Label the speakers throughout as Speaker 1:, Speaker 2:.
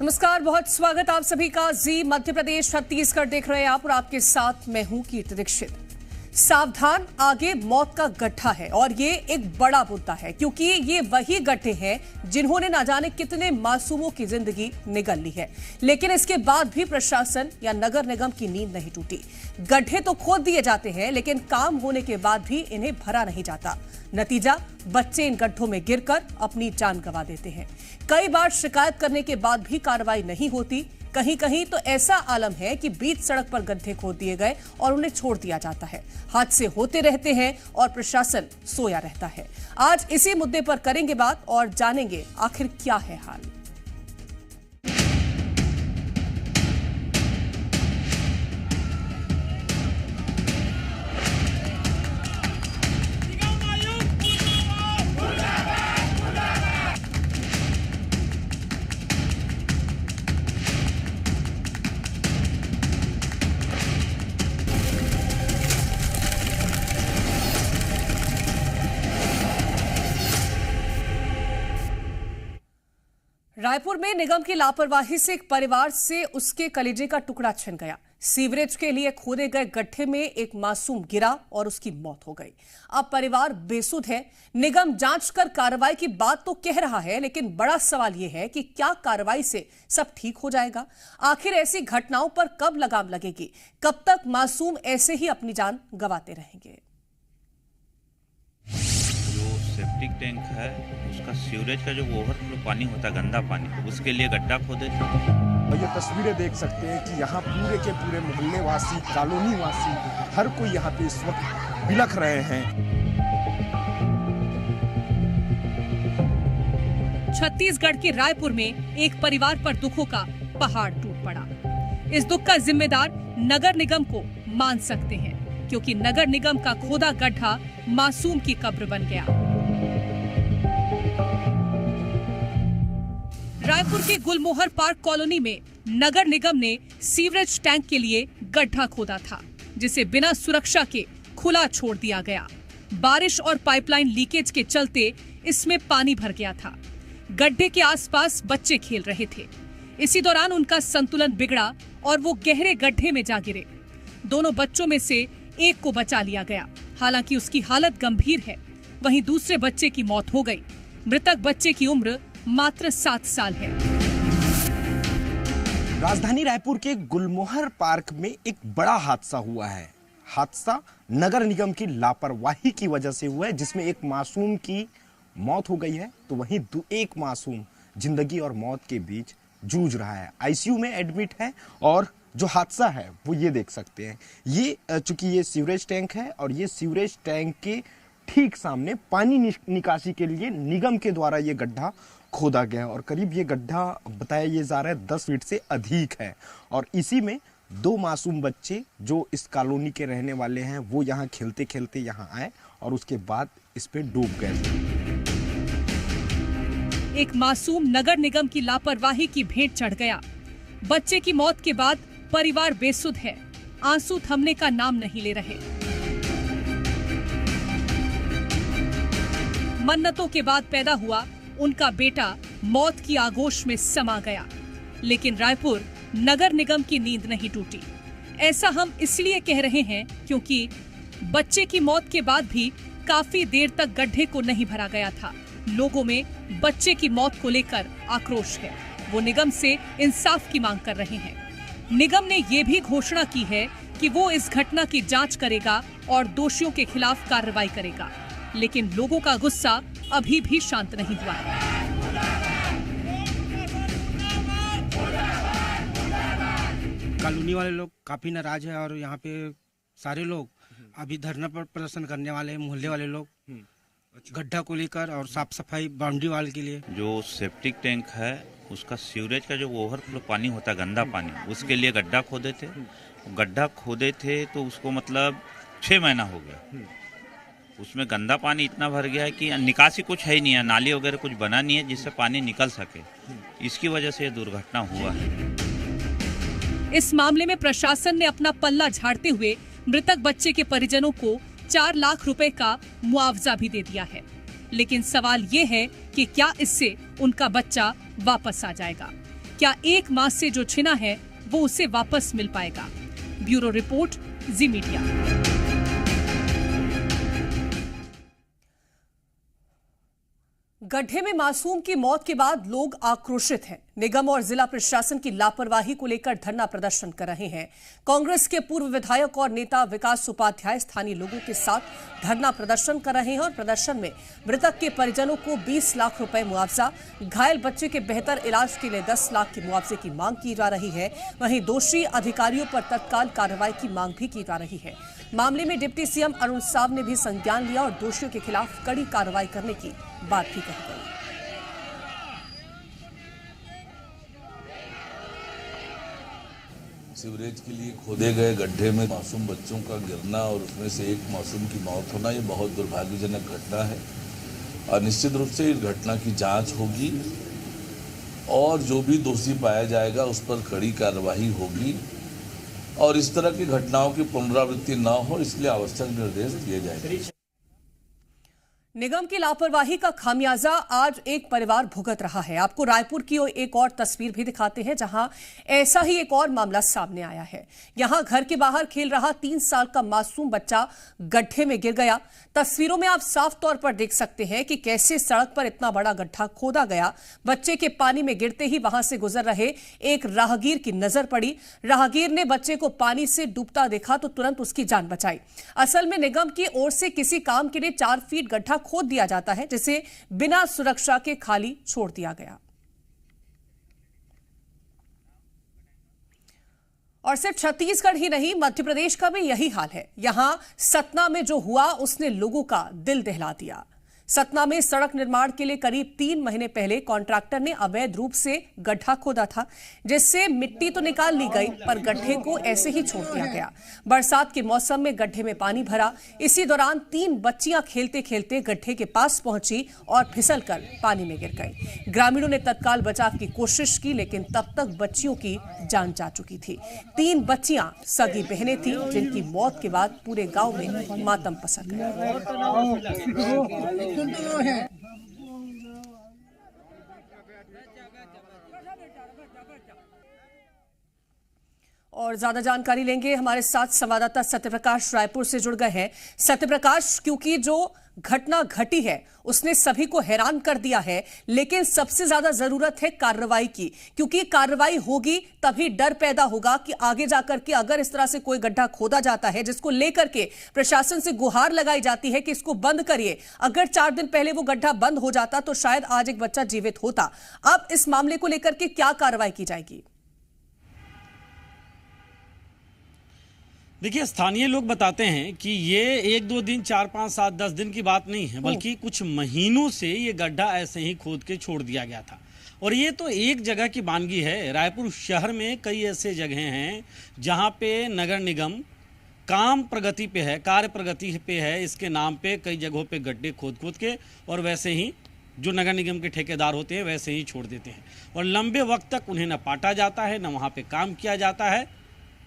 Speaker 1: नमस्कार, बहुत स्वागत आप सभी का। जी मध्य प्रदेश छत्तीसगढ़ देख रहे हैं आप और आपके साथ मैं हूं कीर्ति दीक्षित। सावधान, आगे मौत का गड्ढा है और ये एक बड़ा मुद्दा है क्योंकि ये वही गड्ढे हैं जिन्होंने ना जाने कितने मासूमों की जिंदगी निगल ली है, लेकिन इसके बाद भी प्रशासन या नगर निगम की नींद नहीं टूटी। गड्ढे तो खोद दिए जाते हैं लेकिन काम होने के बाद भी इन्हें भरा नहीं जाता। नतीजा, बच्चे इन गड्ढों में गिरकर अपनी जान गंवा देते हैं। कई बार शिकायत करने के बाद भी कार्रवाई नहीं होती। कहीं कहीं तो ऐसा आलम है कि बीच सड़क पर गड्ढे खोद दिए गए और उन्हें छोड़ दिया जाता है। हादसे होते रहते हैं और प्रशासन सोया रहता है। आज इसी मुद्दे पर करेंगे बात और जानेंगे आखिर क्या है हाल। रायपुर में निगम की लापरवाही से एक परिवार से उसके कलेजे का टुकड़ा छिन गया। सीवरेज के लिए खोदे गए गड्ढे में एक मासूम गिरा और उसकी मौत हो गई। अब परिवार बेसुध है। निगम जांच कर कार्रवाई की बात तो कह रहा है, लेकिन बड़ा सवाल यह है कि क्या कार्रवाई से सब ठीक हो जाएगा? आखिर ऐसी घटनाओं पर कब लगाम लगेगी? कब तक मासूम ऐसे ही अपनी जान गंवाते रहेंगे?
Speaker 2: सेप्टिक टैंक है, उसका सीवरेज का जो ओवरफ्लो पानी होता है, गंदा पानी, उसके लिए गड्ढा खोदे थे।
Speaker 3: और ये तस्वीरें देख सकते हैं कि यहाँ पूरे के पूरे मोहल्ले वासी, कॉलोनी वासी, हर कोई यहाँ पे इस वक्त बिलख रहे हैं।
Speaker 1: छत्तीसगढ़ के रायपुर में एक परिवार पर दुखों का पहाड़ टूट पड़ा। इस दुख का जिम्मेदार नगर निगम को मान सकते हैं, क्योंकि नगर निगम का खोदा गड्ढा मासूम की कब्र बन गया। रायपुर के गुलमोहर पार्क कॉलोनी में नगर निगम ने सीवरेज टैंक के लिए गड्ढा खोदा था, जिसे बिना सुरक्षा के खुला छोड़ दिया गया। बारिश और पाइपलाइन लीकेज के चलते इसमें पानी भर गया था। गड्ढे के आसपास बच्चे खेल रहे थे। इसी दौरान उनका संतुलन बिगड़ा और वो गहरे गड्ढे में जा गिरे। दोनों बच्चों में से एक को बचा लिया गया, हालांकि उसकी हालत गंभीर है। वहीं दूसरे बच्चे की मौत हो गई। मृतक बच्चे की उम्र मात्र 7 साल है।
Speaker 3: राजधानी रायपुर के गुलमोहर पार्क में एक बड़ा हादसा हुआ है। हादसा नगर निगम की लापरवाही की वजह से हुआ है, जिसमें एक मासूम की मौत हो गई है, तो वहीं एक मासूम जिंदगी और मौत के बीच जूझ रहा है, आईसीयू में एडमिट है। और जो हादसा है वो ये देख सकते हैं। ये चूंकि ये सीवरेज टैंक है और ये सीवरेज टैंक के ठीक सामने पानी निकासी के लिए निगम के द्वारा ये गड्ढा खोदा गया और करीब ये गड्ढा बताया ये जा रहा है 10 फीट से अधिक है। और इसी में 2 मासूम बच्चे जो इस कॉलोनी के रहने वाले हैं वो यहाँ खेलते खेलते यहाँ आए और उसके बाद इस पे डूब गए।
Speaker 1: एक मासूम नगर निगम की लापरवाही की भेंट चढ़ गया। बच्चे की मौत के बाद परिवार बेसुध है, आंसू थमने का नाम नहीं ले रहे। मन्नतों के बाद पैदा हुआ उनका बेटा मौत की आगोश में समा गया, लेकिन रायपुर नगर निगम की नींद नहीं टूटी। ऐसा हम इसलिए कह रहे हैं क्योंकि बच्चे की मौत के बाद भी काफी देर तक गड्ढे को नहीं भरा गया था। लोगों में बच्चे की मौत को लेकर आक्रोश है। वो निगम से इंसाफ की मांग कर रहे हैं। निगम ने ये भी घोषणा की है कि वो इस घटना की जांच करेगा और दोषियों के खिलाफ कार्रवाई करेगा, लेकिन लोगों का गुस्सा अभी भी शांत नहीं हुआ है।
Speaker 4: कॉलोनी वाले लोग काफी नाराज है और यहाँ पे सारे लोग अभी धरना पर प्रदर्शन करने वाले हैं। मोहल्ले वाले लोग गड्ढा को लेकर और साफ सफाई बाउंड्री वाल के लिए।
Speaker 2: जो सेप्टिक टैंक है, उसका सीवरेज का जो ओवरफ्लो पानी होता है, गंदा पानी, उसके लिए गड्ढा खोदे थे। गड्ढा खोदे थे तो उसको मतलब 6 महीना हो गया। उसमें गंदा पानी इतना भर गया है कि निकासी कुछ है ही नहीं है, नाली वगैरह कुछ बना नहीं है जिससे पानी निकल सके। इसकी वजह से ये दुर्घटना हुआ है।
Speaker 1: इस मामले में प्रशासन ने अपना पल्ला झाड़ते हुए मृतक बच्चे के परिजनों को 4 लाख रुपए का मुआवजा भी दे दिया है। लेकिन सवाल ये है कि क्या इससे उनका बच्चा वापस आ जाएगा? क्या 1 माह से जो छिना है वो उसे वापस मिल पाएगा? ब्यूरो रिपोर्ट, जी मीडिया। गड्ढे में मासूम की मौत के बाद लोग आक्रोशित हैं। निगम और जिला प्रशासन की लापरवाही को लेकर धरना प्रदर्शन कर रहे हैं। कांग्रेस के पूर्व विधायक और नेता विकास उपाध्याय स्थानीय लोगों के साथ धरना प्रदर्शन कर रहे हैं और प्रदर्शन में मृतक के परिजनों को 20 लाख रुपए मुआवजा, घायल बच्चे के बेहतर इलाज के लिए 10 लाख के मुआवजे की मांग की जा रही है। वहीं दोषी अधिकारियों पर तत्काल कार्रवाई की मांग भी की जा रही है। मामले में डिप्टी सीएम अरुण साव ने भी संज्ञान लिया और दोषियों के खिलाफ कड़ी कार्रवाई करने की बात भी कही गई।
Speaker 5: सीवरेज के लिए खोदे गए गड्ढे में मासूम बच्चों का गिरना और उसमें से एक मासूम की मौत होना, ये बहुत दुर्भाग्यजनक घटना है और निश्चित रूप से इस घटना की जांच होगी और जो भी दोषी पाया जाएगा उस पर कड़ी कार्रवाई होगी और इस तरह की घटनाओं की पुनरावृत्ति न हो, इसलिए आवश्यक निर्देश दिए जाएंगे।
Speaker 1: निगम की लापरवाही का खामियाजा आज एक परिवार भुगत रहा है। आपको रायपुर की एक और तस्वीर भी दिखाते हैं जहां ऐसा ही एक और मामला सामने आया है। यहां घर के बाहर खेल रहा 3 साल का मासूम बच्चा गड्ढे में गिर गया। तस्वीरों में आप साफ तौर पर देख सकते हैं कि कैसे सड़क पर इतना बड़ा गड्ढा खोदा गया। बच्चे के पानी में गिरते ही वहां से गुजर रहे एक राहगीर की नजर पड़ी। राहगीर ने बच्चे को पानी से डूबता देखा तो तुरंत उसकी जान बचाई। असल में निगम की ओर से किसी काम के लिए 4 फीट गड्ढा खोद दिया जाता है जिसे बिना सुरक्षा के खाली छोड़ दिया गया। और सिर्फ छत्तीसगढ़ ही नहीं, मध्य प्रदेश का भी यही हाल है। यहां सतना में जो हुआ उसने लोगों का दिल दहला दिया। सतना में सड़क निर्माण के लिए करीब 3 महीने पहले कॉन्ट्रैक्टर ने अवैध रूप से गड्ढा खोदा था, जिससे मिट्टी तो निकाल ली गई पर गड्ढे को ऐसे ही छोड़ दिया गया। बरसात के मौसम में गड्ढे में पानी भरा। इसी दौरान 3 बच्चियां खेलते खेलते गड्ढे के पास पहुंची और फिसलकर पानी में गिर गई। ग्रामीणों ने तत्काल बचाव की कोशिश की, लेकिन तब तक बच्चियों की जान जा चुकी थी। 3 बच्चियां सगी बहनें थीं, जिनकी मौत के बाद पूरे गांव में मातम पसर गया। और ज्यादा जानकारी लेंगे, हमारे साथ संवाददाता सत्यप्रकाश रायपुर से जुड़ गए हैं। सत्यप्रकाश, क्योंकि जो घटना घटी है उसने सभी को हैरान कर दिया है, लेकिन सबसे ज्यादा जरूरत है कार्रवाई की, क्योंकि कार्रवाई होगी तभी डर पैदा होगा कि आगे जाकर के अगर इस तरह से कोई गड्ढा खोदा जाता है जिसको लेकर के प्रशासन से गुहार लगाई जाती है कि इसको बंद करिए, अगर 4 दिन पहले वो गड्ढा बंद हो जाता तो शायद आज एक बच्चा जीवित होता। अब इस मामले को लेकर के क्या कार्रवाई की जाएगी?
Speaker 6: देखिए, स्थानीय लोग बताते हैं कि ये 1-2 दिन, 4, 5, 7, 10 दिन की बात नहीं है, बल्कि कुछ महीनों से ये गड्ढा ऐसे ही खोद के छोड़ दिया गया था। और ये तो एक जगह की वानगी है। रायपुर शहर में कई ऐसे जगह हैं जहाँ पे नगर निगम काम प्रगति पे है, कार्य प्रगति पे है, इसके नाम पे कई जगहों पे गड्ढे खोद के और वैसे ही जो नगर निगम के ठेकेदार होते हैं वैसे ही छोड़ देते हैं और लंबे वक्त तक उन्हें न पाटा जाता है, न वहाँ पे काम किया जाता है,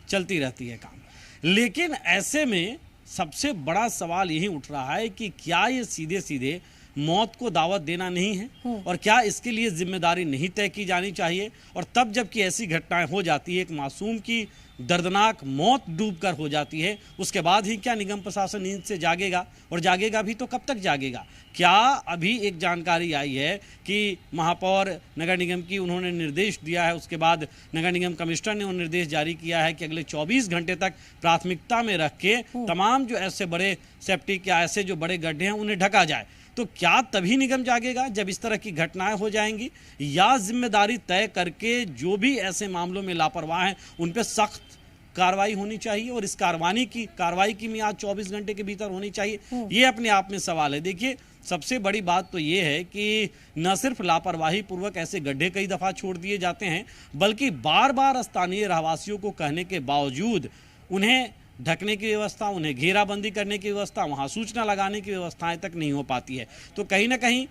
Speaker 6: चलती रहती है काम। लेकिन ऐसे में सबसे बड़ा सवाल यही उठ रहा है कि क्या ये सीधे सीधे मौत को दावत देना नहीं है और क्या इसके लिए जिम्मेदारी नहीं तय की जानी चाहिए? और तब जबकि ऐसी घटनाएं हो जाती है, एक मासूम की दर्दनाक मौत डूबकर हो जाती है, उसके बाद ही क्या निगम प्रशासन नींद से जागेगा? और जागेगा भी तो कब तक जागेगा? क्या अभी एक जानकारी आई है कि महापौर नगर निगम की उन्होंने निर्देश दिया है, उसके बाद नगर निगम कमिश्नर ने वो निर्देश जारी किया है कि अगले 24 घंटे तक प्राथमिकता में रख के तमाम जो ऐसे बड़े सेप्टिक या ऐसे जो बड़े गड्ढे हैं उन्हें ढका जाए। तो क्या तभी निगम जागेगा जब इस तरह की घटनाएं हो जाएंगी, या जिम्मेदारी तय करके जो भी ऐसे मामलों में लापरवाह हैं उन पर सख्त कार्रवाई होनी चाहिए और इस कार्रवाई की मियाद 24 घंटे के भीतर होनी चाहिए? ये अपने आप में सवाल है। देखिए, सबसे बड़ी बात तो ये है कि न सिर्फ लापरवाही पूर्वक ऐसे गड्ढे कई दफ़ा छोड़ दिए जाते हैं, बल्कि बार बार स्थानीय रहवासियों को कहने के बावजूद उन्हें ढकने की व्यवस्था, उन्हें घेराबंदी करने की व्यवस्था, वहाँ सूचना लगाने की व्यवस्थाएं तक नहीं हो पाती है। तो कहीं ना कहीं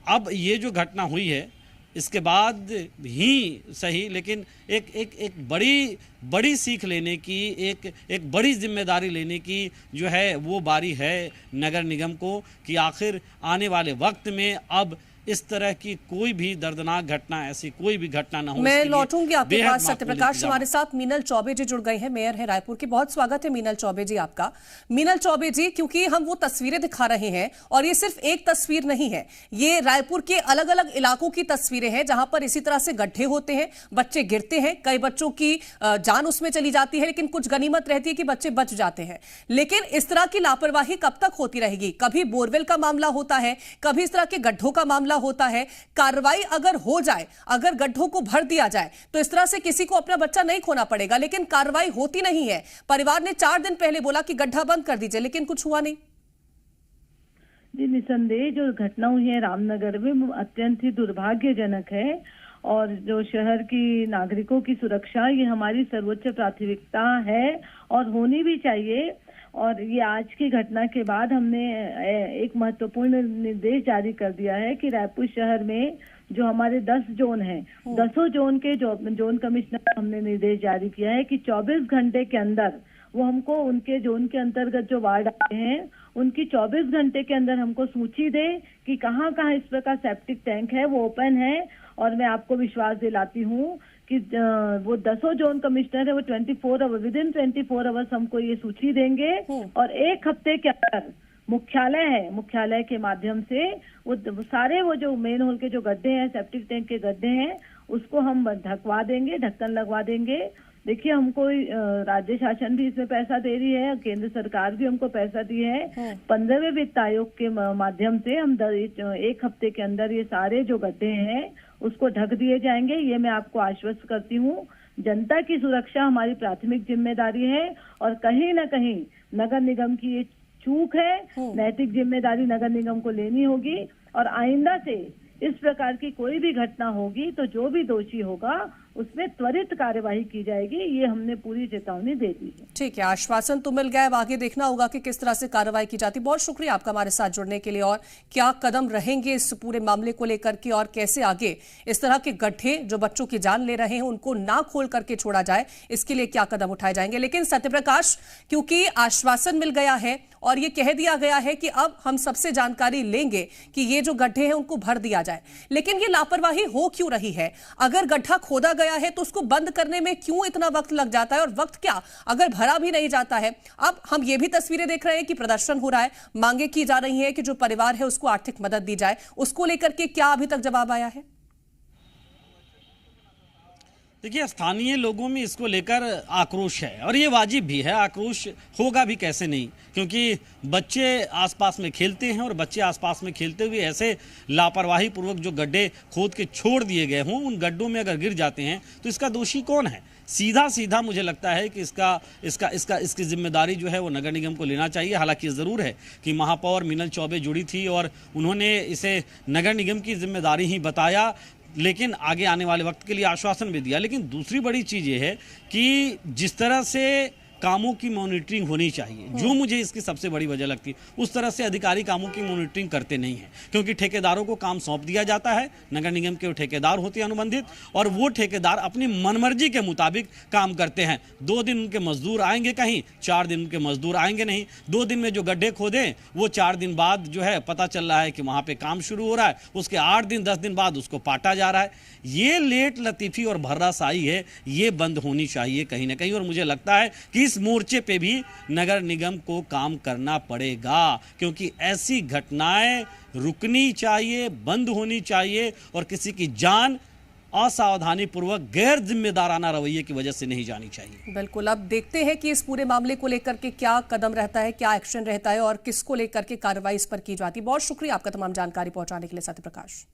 Speaker 6: अब ये जो घटना हुई है इसके बाद ही सही, लेकिन एक बड़ी सीख लेने की, एक बड़ी जिम्मेदारी लेने की जो है वो बारी है नगर निगम को कि आखिर आने वाले वक्त में अब इस तरह की कोई भी दर्दनाक घटना, ऐसी कोई भी घटना ना हो।
Speaker 1: मैं लौटूंगी आपके
Speaker 6: बेहद
Speaker 1: पास।
Speaker 6: माकूल
Speaker 1: सत्यप्रकाश,
Speaker 6: इंतजाम।
Speaker 1: हमारे साथ मीनल चौबे जी जुड़ गए हैं, मेयर है रायपुर की। बहुत स्वागत है मीनल चौबे जी आपका। मीनल चौबे जी, क्योंकि हम वो तस्वीरें दिखा रहे हैं और ये सिर्फ एक तस्वीर नहीं है, ये रायपुर के अलग अलग इलाकों की तस्वीरें हैं जहां पर इसी तरह से गड्ढे होते हैं, बच्चे गिरते हैं, कई बच्चों की जान उसमें चली जाती है, लेकिन कुछ गनीमत रहती है कि बच्चे बच जाते हैं। लेकिन इस तरह की लापरवाही कब तक होती रहेगी? कभी बोरवेल का मामला होता है, कभी इस तरह के गड्ढों का मामला होता है। कार्रवाई अगर हो जाए, अगर गड्ढों को भर दिया जाए तो इस तरह से किसी को अपना बच्चा नहीं खोना पड़ेगा, लेकिन कार्रवाई होती नहीं है। परिवार ने 4 दिन पहले बोला कि गड्ढा बंद कर दीजिए, लेकिन कुछ हुआ नहीं।
Speaker 7: जी, निसंदेह जो घटना हुई है रामनगर में अत्यंत ही दुर्भाग्यजनक है और जो शहर की नागरिकों की सुरक्षा ये हमारी सर्वोच्च प्राथमिकता है और होनी भी चाहिए। और ये आज की घटना के बाद हमने एक महत्वपूर्ण निर्देश जारी कर दिया है कि रायपुर शहर में जो हमारे 10 जोन हैं, 10 जोन के जोन कमिश्नर हमने निर्देश जारी किया है कि 24 घंटे के अंदर वो हमको उनके जोन के अंतर्गत जो वार्ड आए हैं उनकी 24 घंटे के अंदर हमको सूची दे कि कहाँ कहाँ इस प्रकार सेप्टिक टैंक है वो ओपन है। और मैं आपको विश्वास दिलाती हूँ कि वो 10 जोन कमिश्नर है वो 24 आवर विद इन 24 आवर्स हमको ये सूची देंगे और 1 हफ्ते के अंदर मुख्यालय है, मुख्यालय के माध्यम से वो सारे वो जो मेन होल के जो गड्ढे हैं, सेप्टिक टैंक के गड्ढे हैं, उसको हम ढकवा देंगे, ढक्कन लगवा देंगे। देखिए, हमको राज्य शासन भी इसमें पैसा दे रही है, केंद्र सरकार भी हमको पैसा दी है। 15वें वित्त आयोग के माध्यम से हम 1 हफ्ते के अंदर ये सारे जो गड्ढे हैं उसको ढक दिए जाएंगे। ये मैं आपको आश्वस्त करती हूँ। जनता की सुरक्षा हमारी प्राथमिक जिम्मेदारी है और कहीं ना कहीं नगर निगम की ये चूक है, नैतिक जिम्मेदारी नगर निगम को लेनी होगी और आइंदा से इस प्रकार की कोई भी घटना होगी तो जो भी दोषी होगा उसमें त्वरित कार्यवाही की जाएगी, ये हमने पूरी चेतावनी दे दी है।
Speaker 1: ठीक है, आश्वासन तो मिल गया, अब आगे देखना होगा कि किस तरह से कार्रवाई की जाती है। बहुत शुक्रिया आपका हमारे साथ जुड़ने के लिए। और क्या कदम रहेंगे इस पूरे मामले को लेकर के और कैसे आगे इस तरह के गड्ढे जो बच्चों की जान ले रहे हैं उनको ना खोल करके छोड़ा जाए, इसके लिए क्या कदम उठाए जाएंगे। लेकिन सत्यप्रकाश, क्योंकि आश्वासन मिल गया है और ये कह दिया गया है कि अब हम सबसे जानकारी लेंगे कि ये जो गड्ढे हैं उनको भर दिया जाए, लेकिन ये लापरवाही हो क्यों रही है? अगर गड्ढा खोदा गया है तो उसको बंद करने में क्यों इतना वक्त लग जाता है? और वक्त क्या अगर भरा भी नहीं जाता है? अब हम ये भी तस्वीरें देख रहे हैं कि प्रदर्शन हो रहा है, मांगे की जा रही है कि जो परिवार है उसको आर्थिक मदद दी जाए। उसको लेकर के क्या अभी तक जवाब आया है?
Speaker 6: देखिए, स्थानीय लोगों में इसको लेकर आक्रोश है और ये वाजिब भी है। आक्रोश होगा भी कैसे नहीं, क्योंकि बच्चे आसपास में खेलते हैं और बच्चे आसपास में खेलते हुए ऐसे लापरवाही पूर्वक जो गड्ढे खोद के छोड़ दिए गए हों, उन गड्ढों में अगर गिर जाते हैं तो इसका दोषी कौन है? सीधा मुझे लगता है कि इसकी जिम्मेदारी जो है वो नगर निगम को लेना चाहिए। हालांकि ज़रूर है कि महापौर मीनल चौबे जुड़ी थी और उन्होंने इसे नगर निगम की जिम्मेदारी ही बताया, लेकिन आगे आने वाले वक्त के लिए आश्वासन भी दिया। लेकिन दूसरी बड़ी चीज़ ये है कि जिस तरह से कामों की मॉनिटरिंग होनी चाहिए, जो मुझे इसकी सबसे बड़ी वजह लगती है, उस तरह से अधिकारी कामों की मॉनिटरिंग करते नहीं हैं, क्योंकि ठेकेदारों को काम सौंप दिया जाता है। नगर निगम के ठेकेदार होते हैं अनुबंधित, और वो ठेकेदार अपनी मनमर्जी के मुताबिक काम करते हैं। 2 दिन उनके मजदूर आएंगे कहीं, 4 दिन उनके मजदूर आएंगे नहीं। 2 दिन में जो गड्ढे खोदे वो 4 दिन बाद जो है पता चल रहा है कि वहाँ पे काम शुरू हो रहा है, उसके 8 दिन 10 दिन बाद उसको पाटा जा रहा है। ये लेट लतीफ़ी और भर्रासाई है, ये बंद होनी चाहिए कहीं ना कहीं। और मुझे लगता है कि इस मोर्चे पे भी नगर निगम को काम करना पड़ेगा, क्योंकि ऐसी घटनाएं रुकनी चाहिए, बंद होनी चाहिए और किसी की जान असावधानी पूर्वक गैर जिम्मेदाराना रवैये की वजह से नहीं जानी चाहिए।
Speaker 1: बिल्कुल, अब देखते हैं कि इस पूरे मामले को लेकर के क्या कदम रहता है, क्या एक्शन रहता है और किसको लेकर के कार्रवाई इस पर की जाती है। बहुत शुक्रिया आपका तमाम जानकारी पहुंचाने के लिए सत्यप्रकाश।